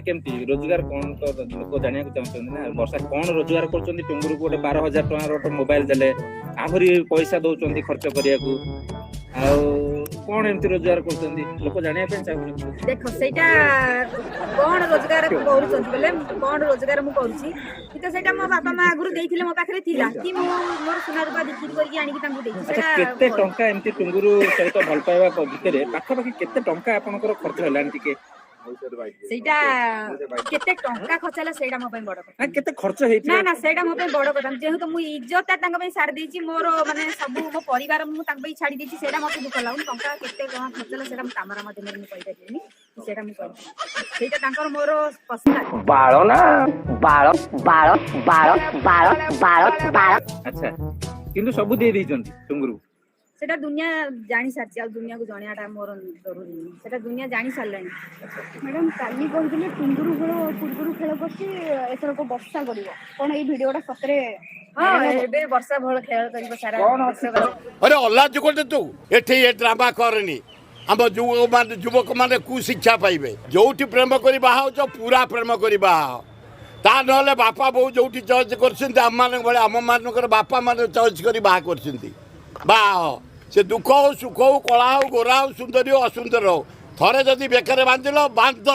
केमती रोजगार कौन तो लोक जाना चाहते ना वर्षा कौन रोजगार कर टुंगुर को 12,000 टकर मोबाइल देले आहरी पैसा दौरान खर्च करने कौन एमती रोजगार कर लोक जाना चाहते देख सेटा कौन रोजगार बोले कौन रोजगार मु करूची तो सेटा मो बापा माँ आगु देइथिले मो पाखरे थिला कि मो मोर सोना रुपा बिक्री करके आनी तांको देइछि अच्छा केते टंका एमती टुंगुरु सहित भल पाइबा भितर पाखापाखि केते टंका आपनकर खर्च हलान टिके सेटा केते टंका खर्चला सेटा मो पय बड़ कथा केते खर्च हेति ना ना सेटा मो पय बड़ कथा जेहु मु इज्जत तांका पय सार देइछि मोर माने सब मो परिवार मु तांका पय छाडी देइछि सेटा मते दुख लागु टंका केते टंका खर्चला सेटा मो कामरा माध्यम रे मु कहि देइनि सेटा मु कहि सेटा तांकर मोर पसंद बाळो ना बाळो बाळो बाळो बाळो बाळो बाळो अच्छा किंतु सब दे देइछंती टुंगुरु सेटा दुनिया जानी सारछि आ दुनिया को जणियाटा मोर जरूरी सेटा दुनिया जानी सारलानी मैडम काली कहले टुंगुरु खेल पुरगुरु खेल करछि एथर को वर्षा करिवो कोन ए वीडियोटा सतरे हां एबे वर्षा भल खेल करिवो सारा अरे अल्लाह कोटे तू एठी ए ड्रामा करनी हम युवक माने कु शिक्षा पाइबे जोठी प्रेम करी बाहा जो पूरा प्रेम करी बाहा ता नले बापा बो जोठी चॉइस करछिन आम मान बळे आम मानकर बापा माने चॉइस करी बाहा करछिन बाहा से दुख हो सुख हो कला हो गोरा हो सुंदरी हो असुंदर हो थरे जदि बेकर बांधिल बांध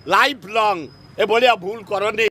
लाइफ लंग ए भलिया भूल करनी।